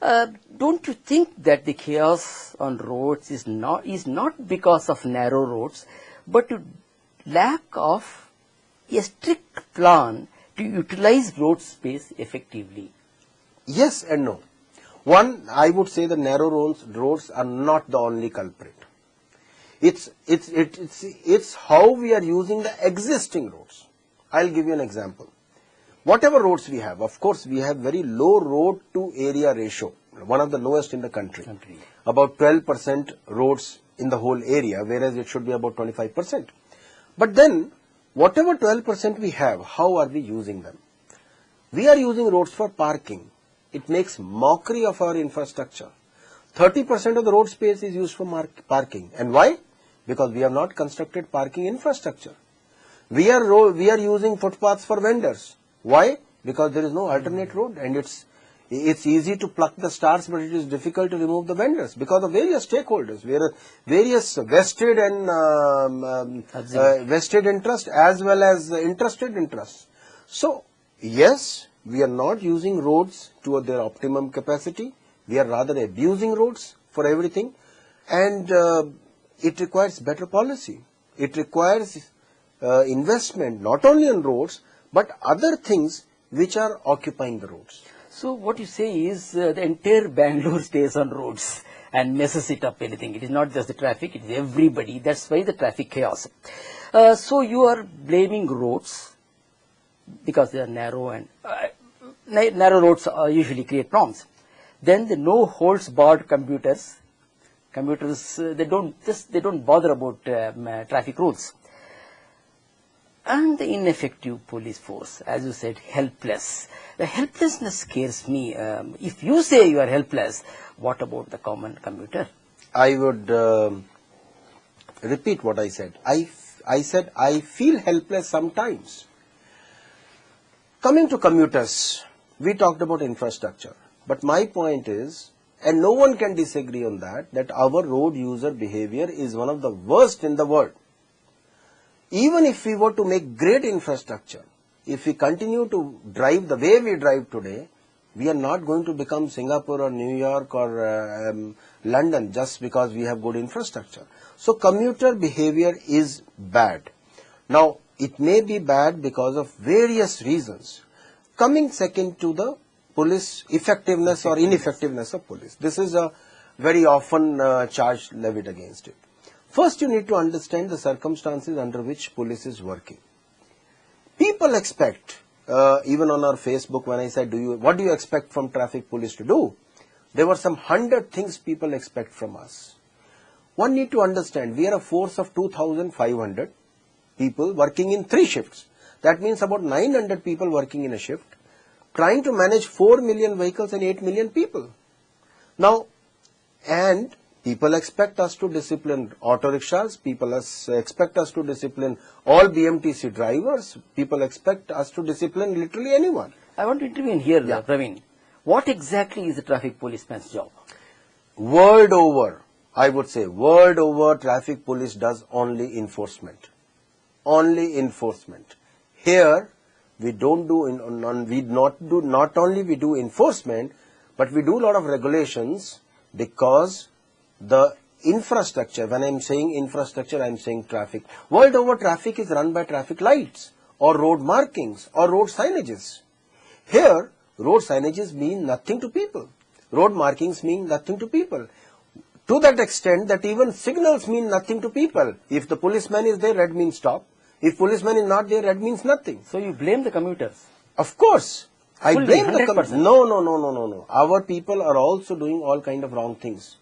Don't you think that the chaos on roads is not because of narrow roads, but to lack of a strict plan to utilize road space effectively? Yes and no. One, I would say the narrow roads are not the only culprit. It's how we are using the existing roads. I'll give you an example. Whatever roads we have, of course, we have very low road to area ratio, one of the lowest in the country. About 12% roads in the whole area, whereas it should be about 25%. But then, whatever 12% we have, how are we using them? We are using roads for parking. It makes mockery of our infrastructure. 30% of the road space is used for parking. And why? Because we have not constructed parking infrastructure. We are using footpaths for vendors. Why? Because there is no alternate road, and it's easy to pluck the stars, but it is difficult to remove the vendors because of various stakeholders, various vested and vested interest as well as interested interests. So yes, we are not using roads to their optimum capacity. We are rather abusing roads for everything, and it requires better policy. It requires investment not only in roads but other things which are occupying the roads. So what you say is the entire Bangalore stays on roads and messes it up anything. It is not just the traffic, it is everybody. That's why the traffic chaos. So you are blaming roads because they are narrow, and narrow roads usually create problems. Then the no holds barred commuters they don't bother about traffic rules. And the ineffective police force, as you said, helpless. The helplessness scares me. If you say you are helpless, what about the common commuter? I would repeat what I said. I said I feel helpless sometimes. Coming to commuters, we talked about infrastructure. But my point is, and no one can disagree on that our road user behavior is one of the worst in the world. Even if we were to make great infrastructure, if we continue to drive the way we drive today, we are not going to become Singapore or New York or London just because we have good infrastructure. So commuter behavior is bad. Now, it may be bad because of various reasons. Coming second to the police effectiveness or ineffectiveness of police. This is a very often charge levied against it. First, you need to understand the circumstances under which police is working. People expect, even on our Facebook when I said, what do you expect from traffic police to do? There were some 100 things people expect from us. One need to understand, we are a force of 2,500 people working in 3 shifts. That means about 900 people working in a shift, trying to manage 4 million vehicles and 8 million people. Now, and people expect us to discipline auto rickshaws, people expect us to discipline all BMTC drivers, people expect us to discipline literally anyone. I want to intervene here, Praveen. What exactly is the traffic policeman's job? World over, I would say, world over, traffic police does only enforcement. Only enforcement. Here, we don't do, not only we do enforcement, but we do a lot of regulations because the infrastructure, when I'm saying infrastructure, I'm saying traffic. World over, traffic is run by traffic lights or road markings or road signages. Here, road signages mean nothing to people. Road markings mean nothing to people. To that extent that even signals mean nothing to people. If the policeman is there, red means stop. If policeman is not there, red means nothing. So you blame the commuters? Of course. I blame 100%. the commuters. No. Our people are also doing all kind of wrong things.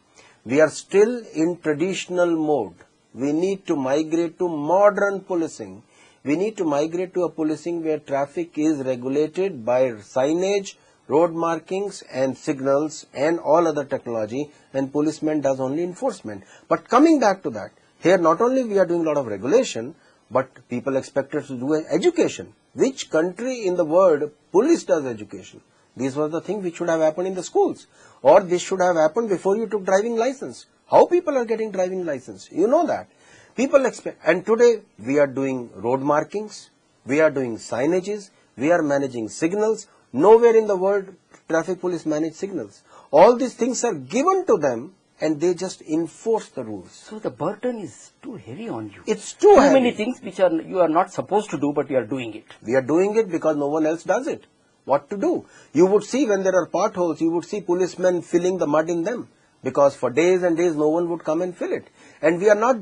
We are still in traditional mode. We need to migrate to modern policing. We need to migrate to a policing where traffic is regulated by signage, road markings and signals and all other technology, and policeman does only enforcement. But coming back to that, here not only we are doing a lot of regulation, but people expect us to do education. Which country in the world police does education? These were the things which should have happened in the schools, or this should have happened before you took driving license. How people are getting driving license? You know that. People expect, and today we are doing road markings, we are doing signages, we are managing signals. Nowhere in the world traffic police manage signals. All these things are given to them and they just enforce the rules. So the burden is too heavy on you. It's too heavy. many things which you are not supposed to do, but you are doing it. We are doing it because no one else does it. What to do? You would see when there are potholes, you would see policemen filling the mud in them, because for days and days no one would come and fill it. And we are not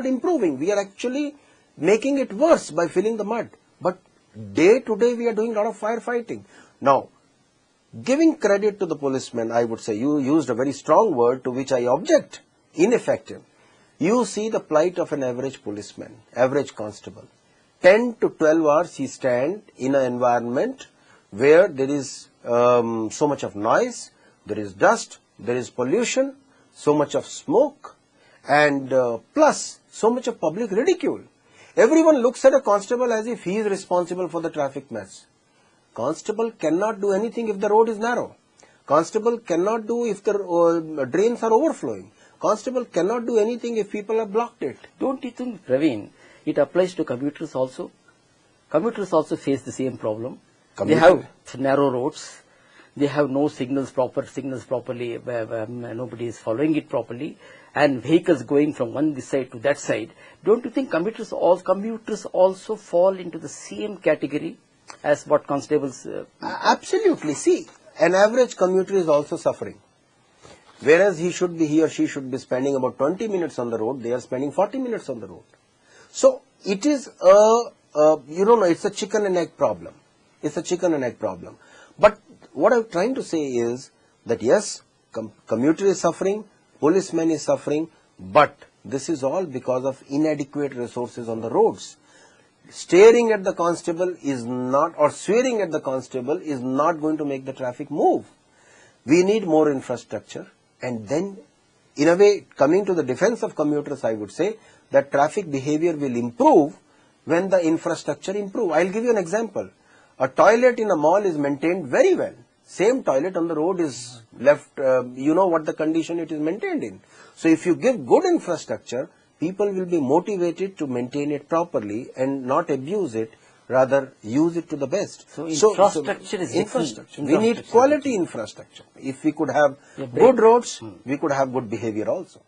improving. We are actually making it worse by filling the mud. But day to day we are doing a lot of firefighting. Now, giving credit to the policemen, I would say, you used a very strong word to which I object, ineffective. You see the plight of an average policeman, average constable. 10 to 12 hours he stands in an environment where there is so much of noise, there is dust, there is pollution, so much of smoke, and plus so much of public ridicule. Everyone looks at a constable as if he is responsible for the traffic mess. Constable cannot do anything if the road is narrow. Constable cannot do if the drains are overflowing. Constable cannot do anything if people have blocked it. Don't you think, Praveen, it applies to commuters also? Commuters also face the same problem. They have narrow roads. They have no proper signals properly, nobody is following it properly, and vehicles going from one side to that side. Don't you think commuters also fall into the same category as what constables? Absolutely. See, an average commuter is also suffering. Whereas he or she should be spending about 20 minutes on the road, they are spending 40 minutes on the road. So it is it's a chicken and egg problem. It's a chicken and egg problem. But what I'm trying to say is that yes, commuter is suffering, policeman is suffering, but this is all because of inadequate resources on the roads. Staring at the constable is not, or swearing at the constable is not going to make the traffic move. We need more infrastructure, and then, in a way, coming to the defense of commuters, I would say that traffic behavior will improve when the infrastructure improve. I'll give you an example. A toilet in a mall is maintained very well. Same toilet on the road is left, what the condition it is maintained in. So if you give good infrastructure, people will be motivated to maintain it properly and not abuse it, rather use it to the best. So infrastructure is infrastructure. We need quality infrastructure. If we could have good roads, we could have good behavior also.